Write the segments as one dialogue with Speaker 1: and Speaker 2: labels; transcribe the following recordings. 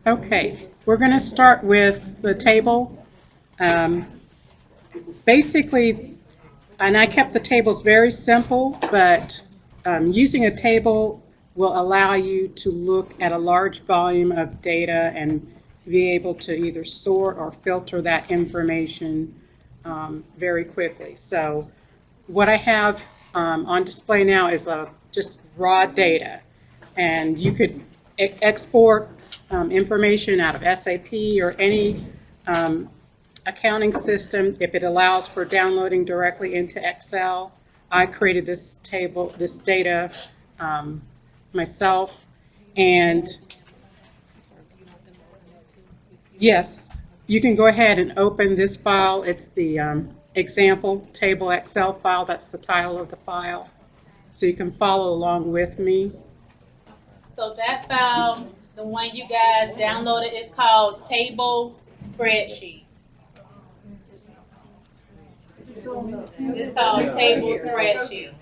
Speaker 1: Okay, we're going to start with the table. Um, Basically, and I kept the tables very simple, but using a table will allow you to look at a large volume of data and be able to either sort or filter that information very quickly. So what I have on display now is just raw data, and you could export information out of SAP or any accounting system if it allows for downloading directly into Excel. I created this table, this data myself, and yes, you can go ahead and open this file. It's the example table Excel file. That's the title of the file. So you can follow along with me.
Speaker 2: So that file, the one you guys downloaded, is called Table Spreadsheet. It's called Table Spreadsheet.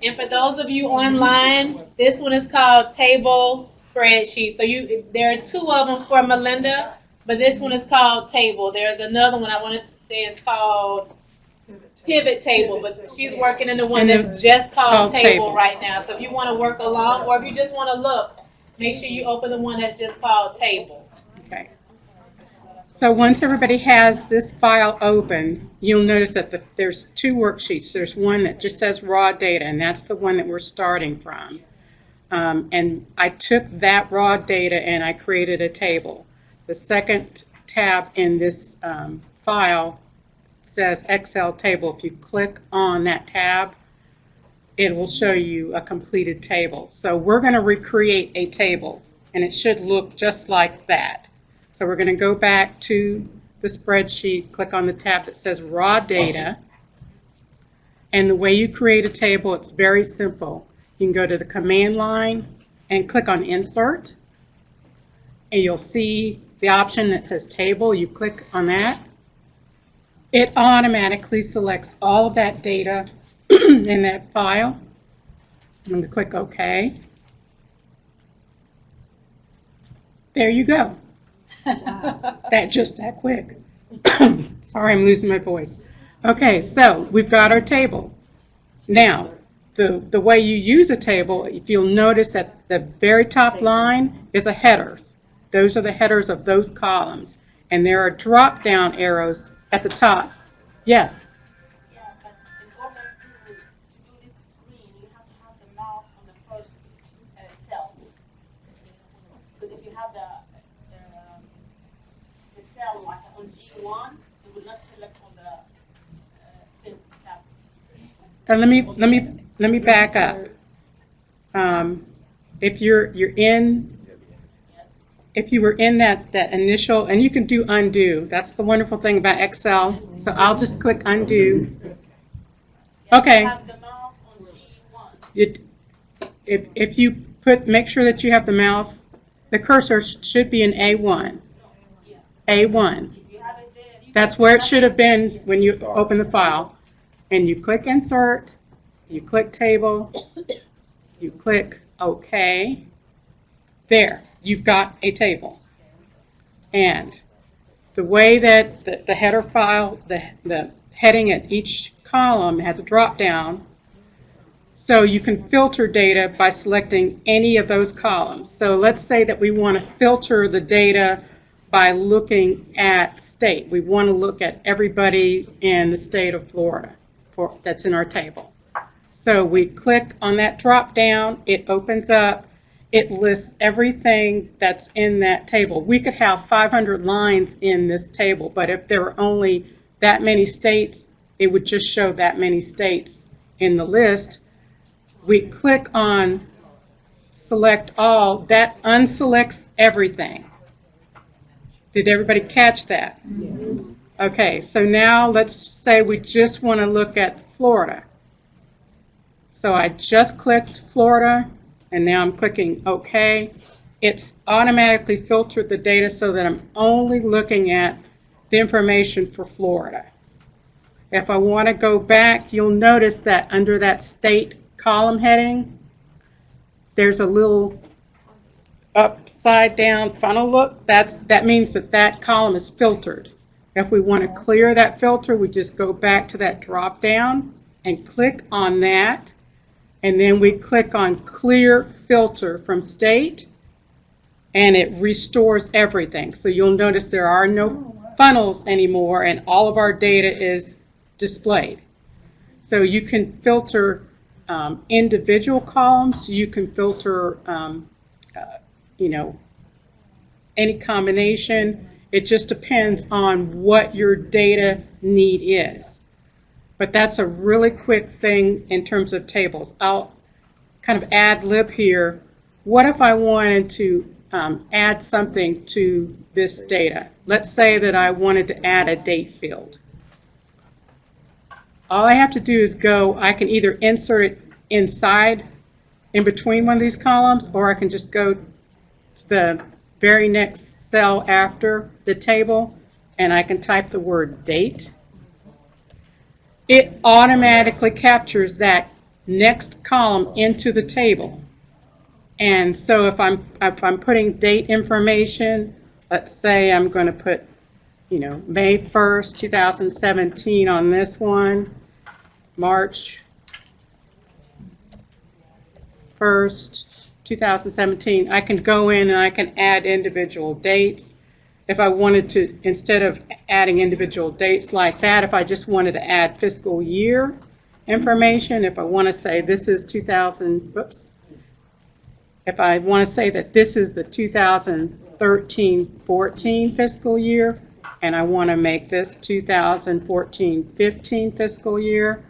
Speaker 2: And for those of you online, this one is called Table Spreadsheet. So there are two of them for Melinda, but this one is called Table. There's another one I want to say is called Pivot Table, but she's working in the one that's just called Table right now. So if you want to work along, or if you just want to look, make sure you open the one that's just called Table.
Speaker 1: Okay. So once everybody has this file open, you'll notice that there's two worksheets. There's one that just says raw data, and that's the one that we're starting from. And I took that raw data and I created a table. The second tab in this file says Excel table. If you click on that tab, it will show you a completed table. So we're going to recreate a table, and it should look just like that. So we're going to go back to the spreadsheet, click on the tab that says raw data, and the way you create a table, it's very simple. You can go to the command line and click on insert, and you'll see the option that says table. You click on that. It automatically selects all of that data in that file. I'm going to click OK. There you go. That quick. Sorry, I'm losing my voice. Okay, so we've got our table. Now, the way you use a table, if you'll notice at the very top line is a header. Those are the headers of those columns. And there are drop-down arrows at the top. Yes?
Speaker 3: Yeah, but in order to do this screen, you have to have the mouse on the first cell. Because if you have the cell like on G1, it will not select on the tab.
Speaker 1: Let me back up. If you were in that initial, and you can do undo. That's the wonderful thing about Excel. So I'll just click undo. Okay.
Speaker 3: Have the mouse on G1.
Speaker 1: If you make sure that you have the mouse, the cursor should be in A1. A1. That's where it should have been when you open the file. And you click insert, you click table, you click OK. There, you've got a table. And the way that the header file, the heading at each column has a drop down, so you can filter data by selecting any of those columns. So let's say that we want to filter the data by looking at state. We want to look at everybody in the state of Florida that's in our table. So we click on that drop down, it opens up, it lists everything that's in that table. We could have 500 lines in this table, but if there were only that many states, it would just show that many states in the list. We click on select all, that unselects everything. Did everybody catch that? Yes. Okay, so now let's say we just want to look at Florida. So I just clicked Florida, and now I'm clicking OK. It's automatically filtered the data so that I'm only looking at the information for Florida. If I want to go back, you'll notice that under that state column heading, there's a little upside down funnel look, that means that column is filtered. If we want to clear that filter, we just go back to that drop down and click on that, and then we click on clear filter from state, and it restores everything. So you'll notice there are no funnels anymore, and all of our data is displayed. So you can filter individual columns, you can filter any combination. It just depends on what your data need is. But that's a really quick thing in terms of tables. I'll kind of ad lib here. What if I wanted to add something to this data? Let's say that I wanted to add a date field. All I have to do is I can either insert it inside, in between one of these columns, or I can just go to the very next cell after the table, and I can type the word date. It automatically captures that next column into the table. And so if I'm putting date information, let's say I'm going to put, May 1st, 2017 on this one, March 1st, 2017, I can go in and I can add individual dates. If I wanted to, instead of adding individual dates like that, if I just wanted to add fiscal year information, if I want to say this is if I want to say that this is the 2013-14 fiscal year, and I want to make this 2014-15 fiscal year,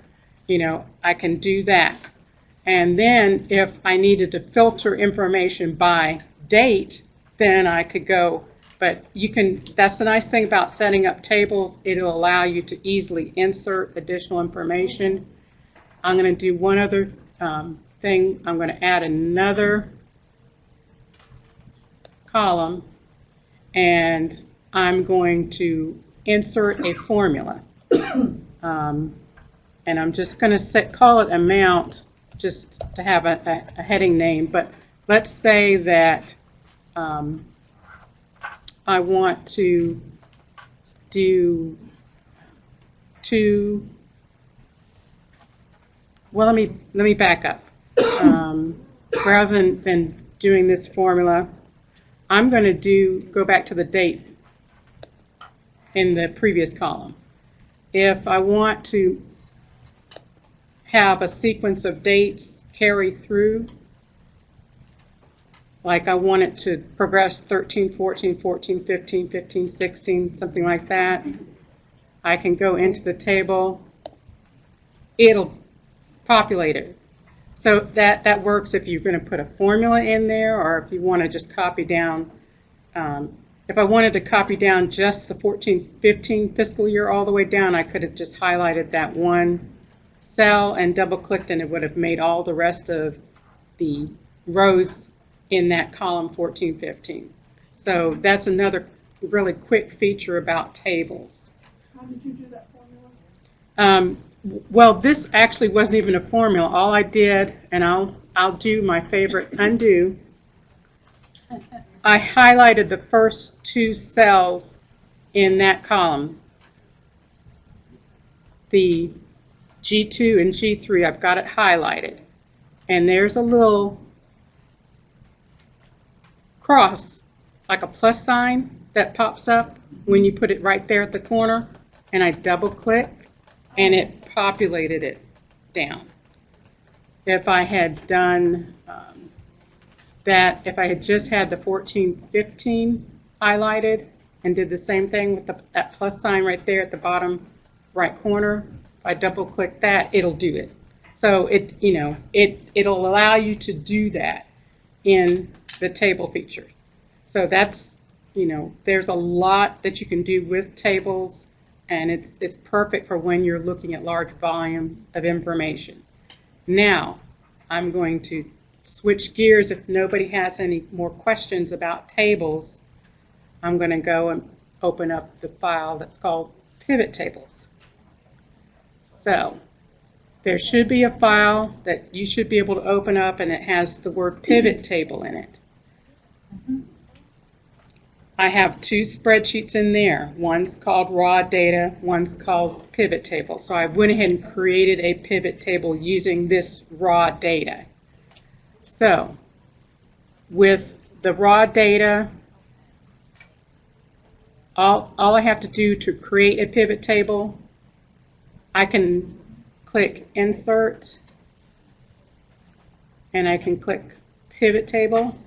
Speaker 1: I can do that. And then if I needed to filter information by date, then I could go, but that's the nice thing about setting up tables. It'll allow you to easily insert additional information. I'm going to do one other thing. I'm going to add another column, and I'm going to insert a formula. And I'm just going to call it amount, just to have a heading name, but let's say that I want to do well, let me back up. Rather than doing this formula, I'm going to go back to the date in the previous column. If I want to have a sequence of dates carry through, like I want it to progress 13, 14, 14, 15, 15, 16, something like that, I can go into the table. It'll populate it. So that works if you're going to put a formula in there, or if you want to just copy down. If I wanted to copy down just the 14-15 fiscal year all the way down, I could have just highlighted that one cell and double-clicked, and it would have made all the rest of the rows in that column 14-15. So that's another really quick feature about tables.
Speaker 4: How did you do that formula?
Speaker 1: Well, this actually wasn't even a formula. All I did, and I'll do my favorite undo. I highlighted the first two cells in that column. The G2 and G3, I've got it highlighted. And there's a little cross, like a plus sign, that pops up when you put it right there at the corner. And I double click, and it populated it down. If I had done that, if I had just had the 14-15 highlighted and did the same thing with that plus sign right there at the bottom right corner, if I double click that, it'll do it. So it'll allow you to do that in the table feature. So that's, there's a lot that you can do with tables, and it's perfect for when you're looking at large volumes of information. Now, I'm going to switch gears. If nobody has any more questions about tables, I'm going to go and open up the file that's called Pivot Tables. So there should be a file that you should be able to open up, and it has the word pivot table in it. I have two spreadsheets in there. One's called raw data, one's called pivot table. So I went ahead and created a pivot table using this raw data. So with the raw data, all I have to do to create a pivot table, I can click Insert, and I can click Pivot Table.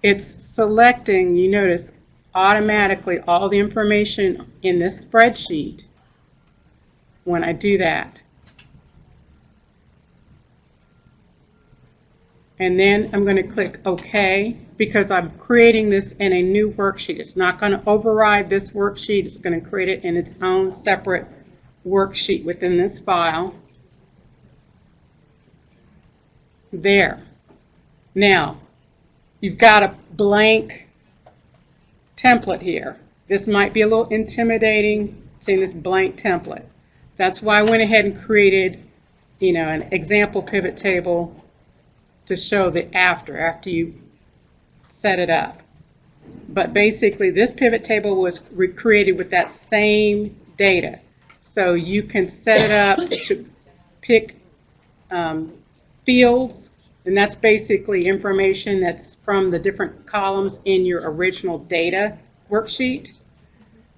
Speaker 1: It's selecting, you notice, automatically all the information in this spreadsheet when I do that. And then I'm going to click OK because I'm creating this in a new worksheet. It's not going to override this worksheet. It's going to create it in its own separate worksheet within this file. There. Now, you've got a blank template here. This might be a little intimidating, seeing this blank template. That's why I went ahead and created, an example pivot table to show the after you set it up. But basically, this pivot table was recreated with that same data. So you can set it up to pick fields, and that's basically information that's from the different columns in your original data worksheet.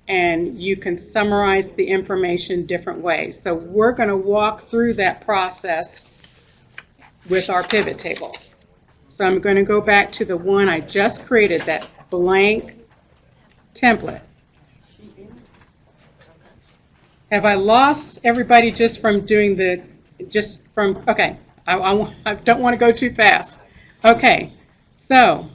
Speaker 1: And you can summarize the information different ways. So we're going to walk through that process with our pivot table. So I'm going to go back to the one I just created, that blank template. Have I lost everybody just from doing okay, I don't want to go too fast. Okay, so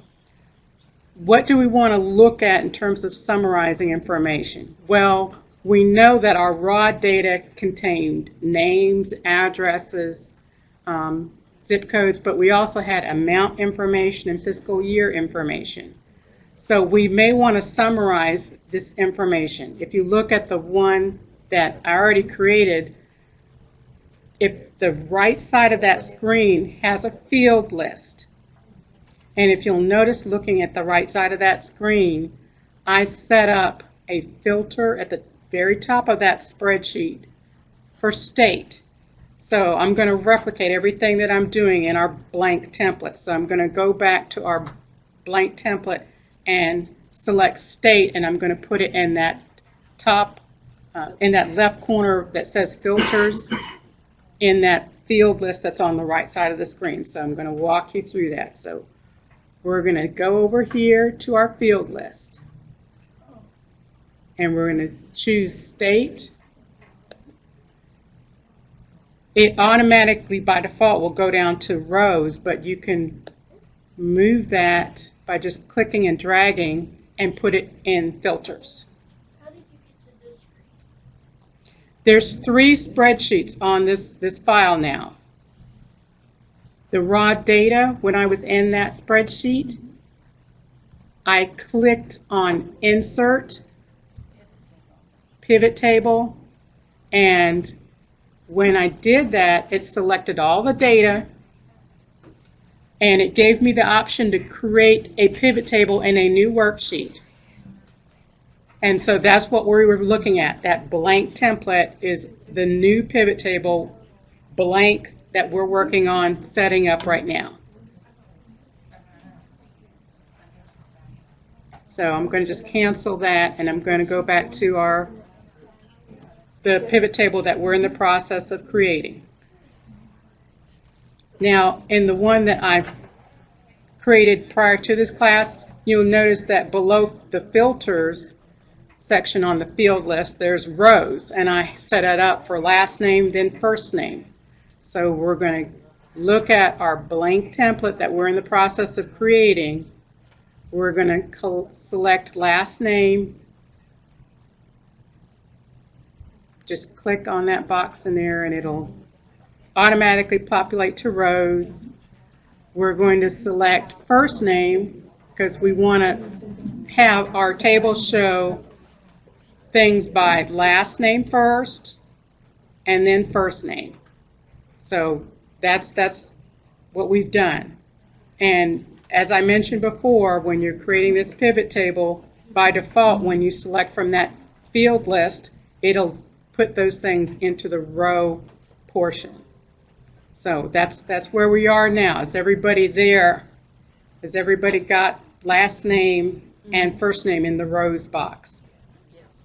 Speaker 1: what do we want to look at in terms of summarizing information? Well, we know that our raw data contained names, addresses, zip codes, but we also had amount information and fiscal year information. So we may want to summarize this information. If you look at the one that I already created, if the right side of that screen has a field list, and if you'll notice looking at the right side of that screen, I set up a filter at the very top of that spreadsheet for state. So I'm going to replicate everything that I'm doing in our blank template. So I'm going to go back to our blank template and select state, and I'm going to put it in that top, in that left corner that says filters, in that field list that's on the right side of the screen. So I'm going to walk you through that. So we're going to go over here to our field list, and we're going to choose state. It automatically, by default, will go down to rows, but you can move that by just clicking and dragging and put it in filters.
Speaker 3: How did you get to this screen?
Speaker 1: There's 3 spreadsheets on this file now. The raw data, when I was in that spreadsheet, I clicked on Insert, Pivot Table, and when I did that, it selected all the data, and it gave me the option to create a pivot table in a new worksheet. And so that's what we were looking at. That blank template is the new pivot table blank that we're working on setting up right now. So I'm going to just cancel that, and I'm going to go back to the pivot table that we're in the process of creating. Now, in the one that I've created prior to this class, you'll notice that below the filters section on the field list, there's rows, and I set it up for last name, then first name. So we're going to look at our blank template that we're in the process of creating. We're going to select last name. Just click on that box in there, and it'll automatically populate to rows. We're going to select first name because we want to have our table show things by last name first and then first name. So that's what we've done. And as I mentioned before, when you're creating this pivot table, by default, when you select from that field list, it'll put those things into the row portion. So that's where we are now. Is everybody there? Has everybody got last name and first name in the rows box?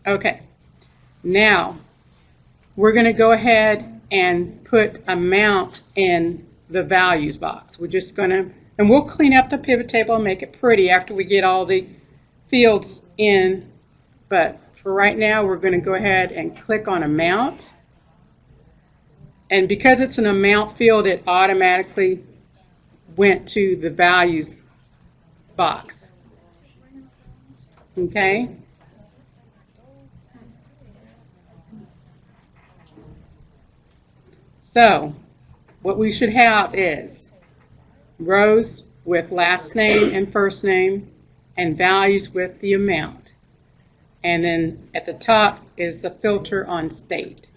Speaker 1: Okay. Now, we're going to go ahead and put amount in the values box. We're just going to, and we'll clean up the pivot table and make it pretty after we get all the fields in. But for right now, we're going to go ahead and click on amount. And because it's an amount field, it automatically went to the values box. Okay? So, what we should have is rows with last name and first name, and values with the amount. And then at the top is a filter on state.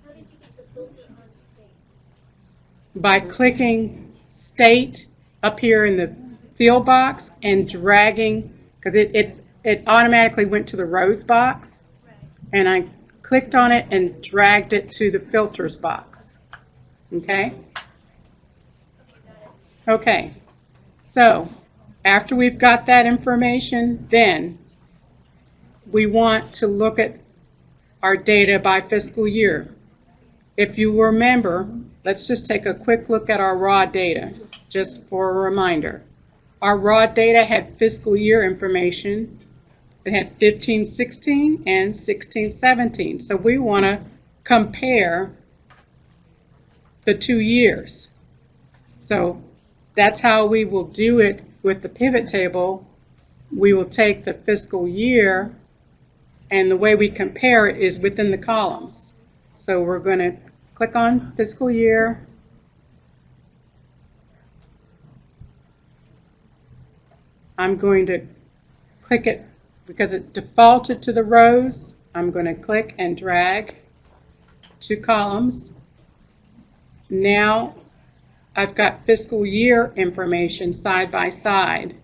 Speaker 5: How did you get the filter on state?
Speaker 1: By clicking state up here in the field box and dragging, because it automatically went to the rows box, and I clicked on it and dragged it to the filters box. Okay? Okay, so after we've got that information, then we want to look at our data by fiscal year. If you remember, let's just take a quick look at our raw data, just for a reminder. Our raw data had fiscal year information. It had 15-16 and 16-17. So we want to compare the 2 years. So that's how we will do it with the pivot table. We will take the fiscal year, and the way we compare it is within the columns. So we're going to click on fiscal year. I'm going to click it because it defaulted to the rows. I'm going to click and drag to columns. Now I've got fiscal year information side by side.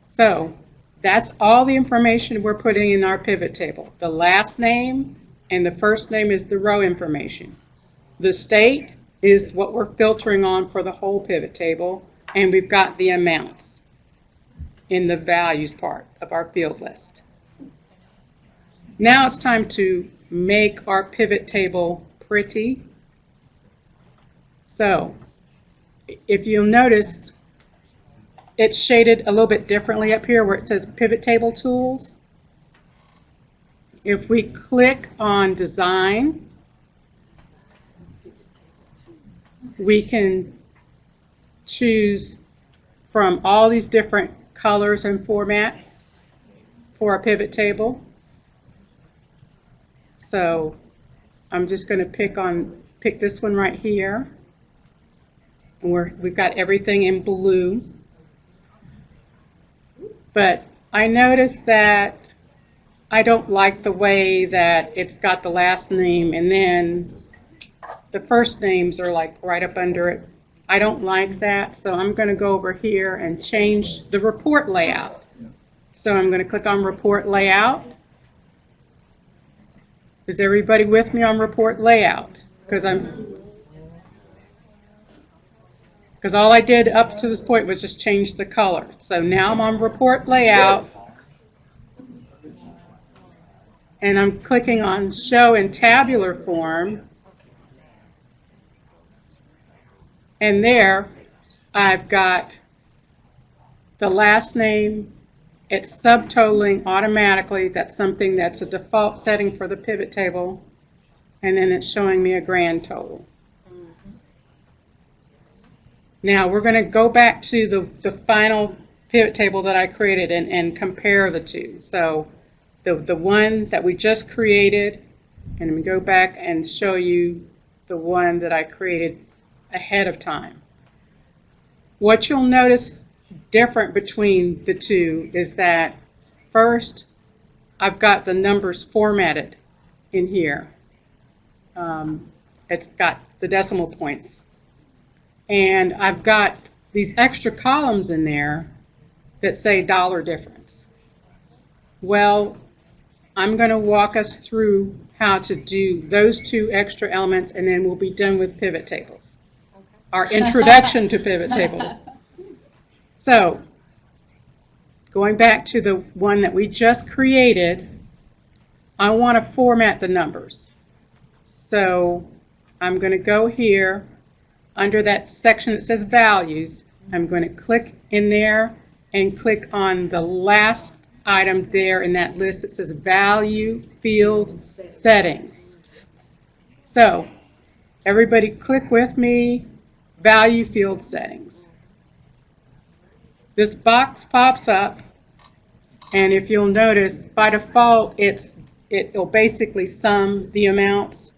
Speaker 1: So that's all the information we're putting in our pivot table. The last name and the first name is the row information. The state is what we're filtering on for the whole pivot table, and we've got the amounts in the values part of our field list. Now it's time to make our pivot table pretty. So if you'll notice, it's shaded a little bit differently up here where it says pivot table tools. If we click on design, we can choose from all these different colors and formats for a pivot table. So I'm just going to pick this one right here. And we've got everything in blue. But I noticed that I don't like the way that it's got the last name and then the first names are like right up under it. I don't like that, so I'm going to go over here and change the report layout. So I'm going to click on report layout. Is everybody with me on report layout? Because all I did up to this point was just change the color. So now I'm on report layout, and I'm clicking on show in tabular form. And there I've got the last name. It's subtotaling automatically. That's something that's a default setting for the pivot table. And then it's showing me a grand total. Now we're going to go back to the final pivot table that I created and compare the two. So the one that we just created, and we go back and show you the one that I created ahead of time. What you'll notice different between the two is that first I've got the numbers formatted in here. It's got the decimal points And I've got these extra columns in there that say dollar difference. Well, I'm going to walk us through how to do those two extra elements, and then we'll be done with pivot tables. Our introduction to pivot tables. So, going back to the one that we just created, I want to format the numbers. So, I'm going to go here under that section that says values. I'm going to click in there and click on the last item there in that list that says value field settings. So, everybody click with me, value field settings. This box pops up, and if you'll notice, by default, it'll basically sum the amounts,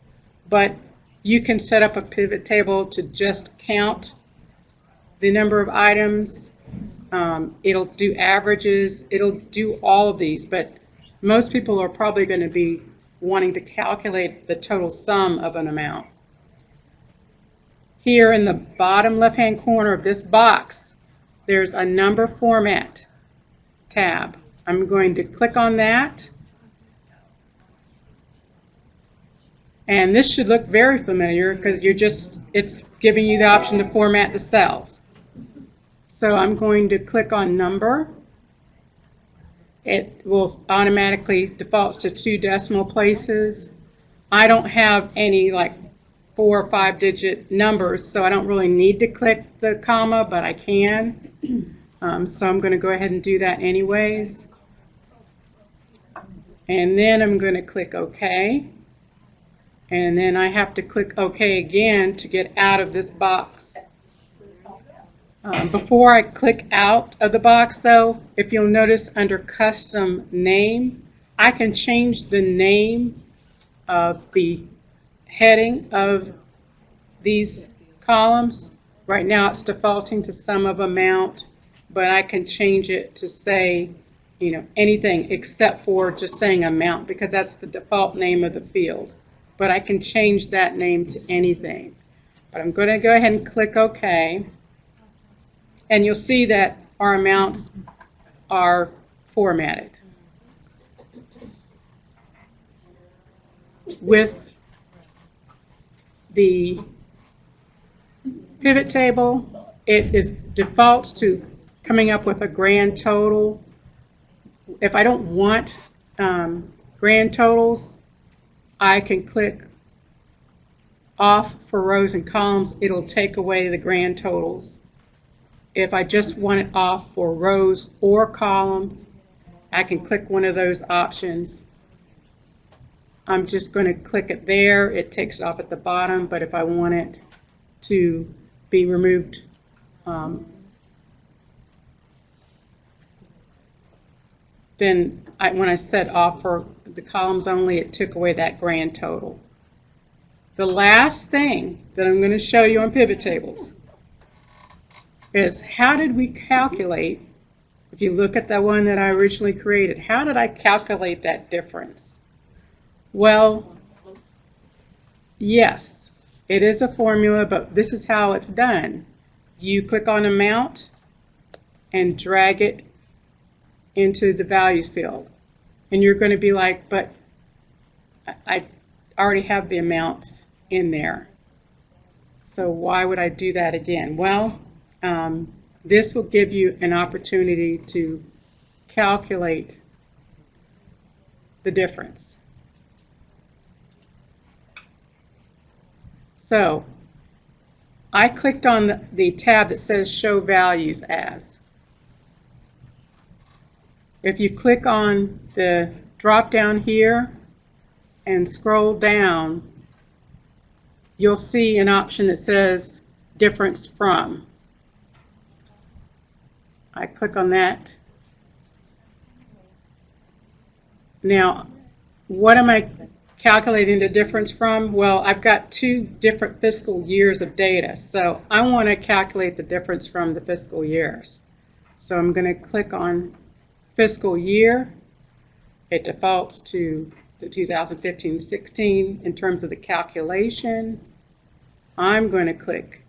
Speaker 1: but you can set up a pivot table to just count the number of items. It'll do averages, it'll do all of these, but most people are probably going to be wanting to calculate the total sum of an amount. Here in the bottom left-hand corner of this box, there's a number format tab. I'm going to click on that. And this should look very familiar because it's giving you the option to format the cells. So I'm going to click on number. It will automatically defaults to 2 decimal places. I don't have any like 4 or 5 digit numbers, so I don't really need to click the comma, but I can. So I'm going to go ahead and do that anyways. And then I'm going to click OK. And then I have to click OK again to get out of this box. Before I click out of the box though, if you'll notice under custom name, I can change the name of the heading of these columns. Right now it's defaulting to sum of amount, but I can change it to say, you know, anything except for just saying amount because that's the default name of the field. But I can change that name to anything. But I'm going to go ahead and click OK. And you'll see that our amounts are formatted. With the pivot table, it defaults to coming up with a grand total. If I don't want grand totals, I can click off for rows and columns. It'll take away the grand totals. If I just want it off for rows or columns, I can click one of those options. I'm just going to click it there. It takes it off at the bottom, but if I want it to be removed, then when I set off for the columns only, it took away that grand total. The last thing that I'm going to show you on pivot tables is how did we calculate, if you look at the one that I originally created, how did I calculate that difference? Well, yes, it is a formula, but this is how it's done. You click on amount and drag it into the values field. And you're going to be like, but I already have the amounts in there. So why would I do that again? Well, this will give you an opportunity to calculate the difference. So I clicked on the tab that says Show Values As. If you click on the drop down here and scroll down, you'll see an option that says Difference From. I click on that. Now, what am I calculating the difference from? Well, I've got 2 different fiscal years of data, so I want to calculate the difference from the fiscal years. So I'm going to click on fiscal year. It defaults to the 2015-16 in terms of the calculation. I'm going to click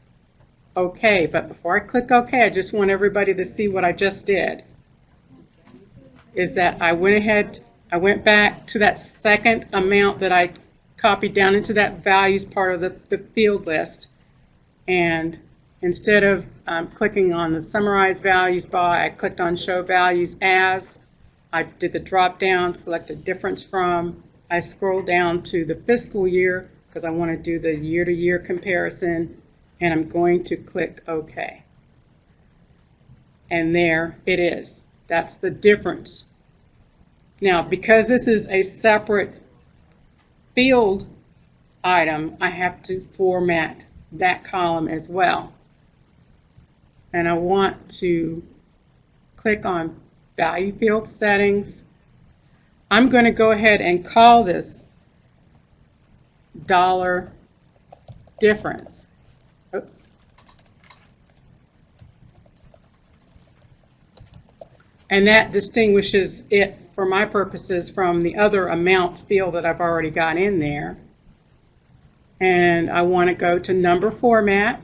Speaker 1: OK. But before I click OK, I just want everybody to see what I just did. Is that I went back to that second amount that I copied down into that values part of the field list. And instead of clicking on the summarize values by, I clicked on show values as. I did the drop down, selected difference from. I scrolled down to the fiscal year because I want to do the year-to-year comparison, and I'm going to click OK. And there it is. That's the difference. Now, because this is a separate field item, I have to format that column as well. And I want to click on value field settings. I'm going to go ahead and call this dollar difference. Oops. And that distinguishes it, for my purposes, from the other amount field that I've already got in there. And I want to go to number format,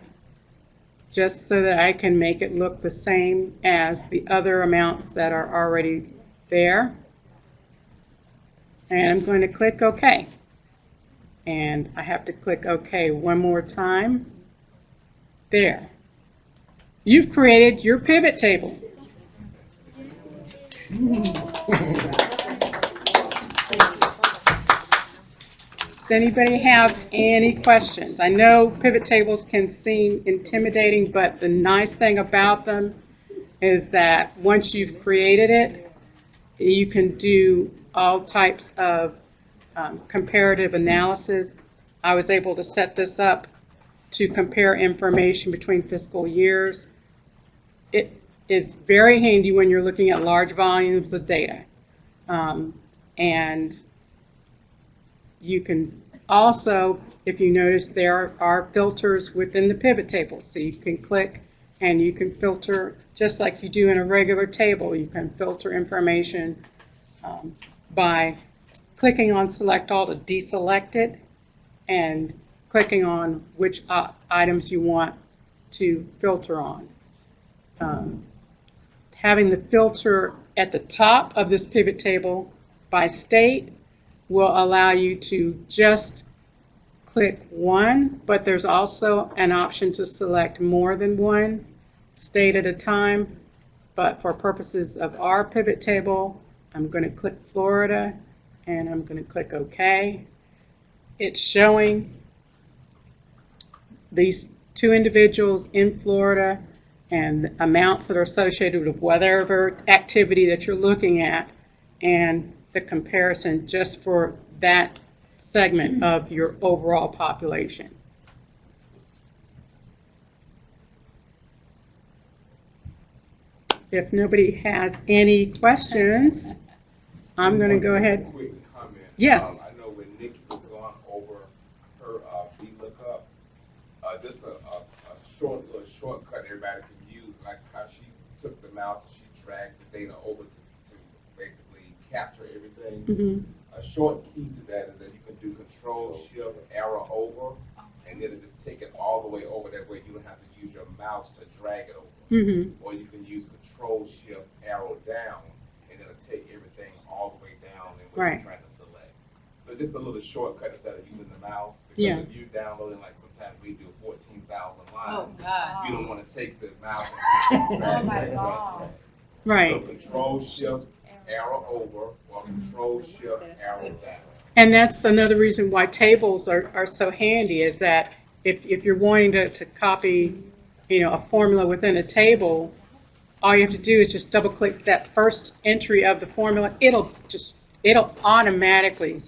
Speaker 1: just so that I can make it look the same as the other amounts that are already there. And I'm going to click OK. And I have to click OK one more time. There. You've created your pivot table. Does anybody have any questions? I know pivot tables can seem intimidating, but the nice thing about them is that once you've created it, you can do all types of comparative analysis. I was able to set this up to compare information between fiscal years. It is very handy when you're looking at large volumes of data. And you can also, if you notice, there are filters within the pivot table. So you can click and you can filter just like you do in a regular table. You can filter information by clicking on select all to deselect it and clicking on which items you want to filter on. Having the filter at the top of this pivot table by state will allow you to just click one, but there's also an option to select more than one state at a time. But for purposes of our pivot table, I'm going to click Florida and I'm going to click OK. It's showing these two individuals in Florida and the amounts that are associated with whatever activity that you're looking at, and the comparison just for that segment of your overall population. If nobody has any questions, I'm going to go ahead.
Speaker 6: Quick comment.
Speaker 1: Yes.
Speaker 6: I know when Nikki was going over her VLOOKUPs, just a short little shortcut everybody can use, like how she took the mouse and she dragged the data over to basically capture everything.
Speaker 1: Mm-hmm.
Speaker 6: A short key to that is that you can do Control-Shift-Arrow over, and it'll just take it all the way over. That way you don't have to use your mouse to drag it over.
Speaker 1: Mm-hmm.
Speaker 6: Or you can use Control-Shift-Arrow down, and it'll take everything all the way down in what
Speaker 1: Right.
Speaker 6: you're trying to select. So just a little shortcut instead of using the mouse. Because
Speaker 1: Yeah.
Speaker 6: if you're downloading, like sometimes we do 14,000
Speaker 2: Oh,
Speaker 6: lines,
Speaker 2: gosh.
Speaker 6: you don't want to take the mouse and drag,
Speaker 3: Oh, my
Speaker 6: drag,
Speaker 3: God.
Speaker 6: drag.
Speaker 1: Right.
Speaker 6: So Control-Shift-Arrow over, or Control-Shift-Arrow down.
Speaker 1: And that's another reason why tables are so handy, is that if you're wanting to copy, a formula within a table, all you have to do is just double click that first entry of the formula. It'll automatically,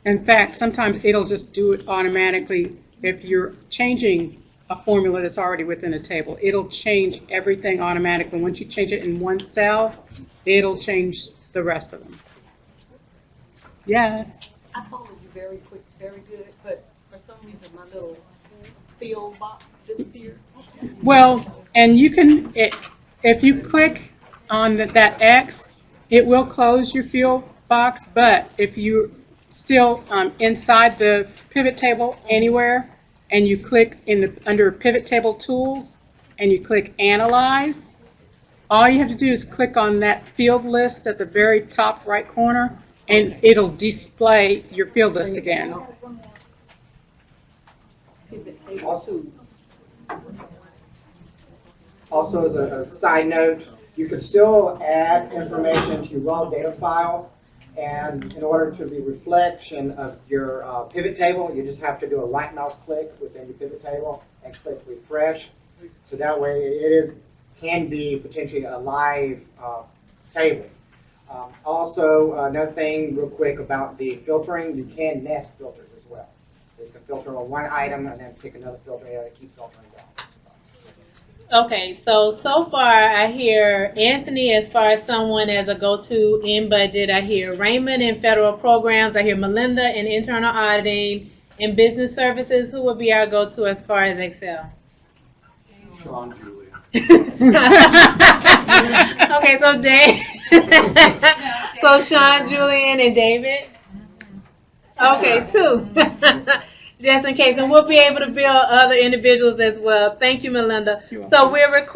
Speaker 1: in fact, sometimes it'll just do it automatically if you're changing a formula that's already within a table. It'll change everything automatically. Once you change it in one cell, it'll change the rest of them. Yes.
Speaker 4: I followed you very quick, very good, but for some reason my little field box disappeared.
Speaker 1: Well, and you can, if you click on that X, it will close your field box, but if you still inside the pivot table anywhere, and you click under Pivot Table Tools, and you click Analyze. All you have to do is click on that field list at the very top right corner, and it'll display your field list again.
Speaker 4: Pivot table
Speaker 7: Also,
Speaker 4: two.
Speaker 7: also as a side note, you can still add information to your raw data file, and in order to be reflection of your pivot table, you just have to do a right mouse click within your pivot table and click refresh. So that way can be potentially a live table. Also, another thing real quick about the filtering, you can nest filters as well. So you can filter on one item and then pick another filter and keep filtering down.
Speaker 2: Okay, so far I hear Anthony as far as someone as a go-to in budget. I hear Raymond in federal programs. I hear Melinda in internal auditing. In business services, who would be our go-to as far as Excel?
Speaker 8: Sean Julian.
Speaker 2: Okay, so Dave. So Sean, Julian, and David. Okay, two. Just in case, and we'll be able to bill other individuals as well. Thank you, Melinda.
Speaker 1: You're
Speaker 2: So we're recording.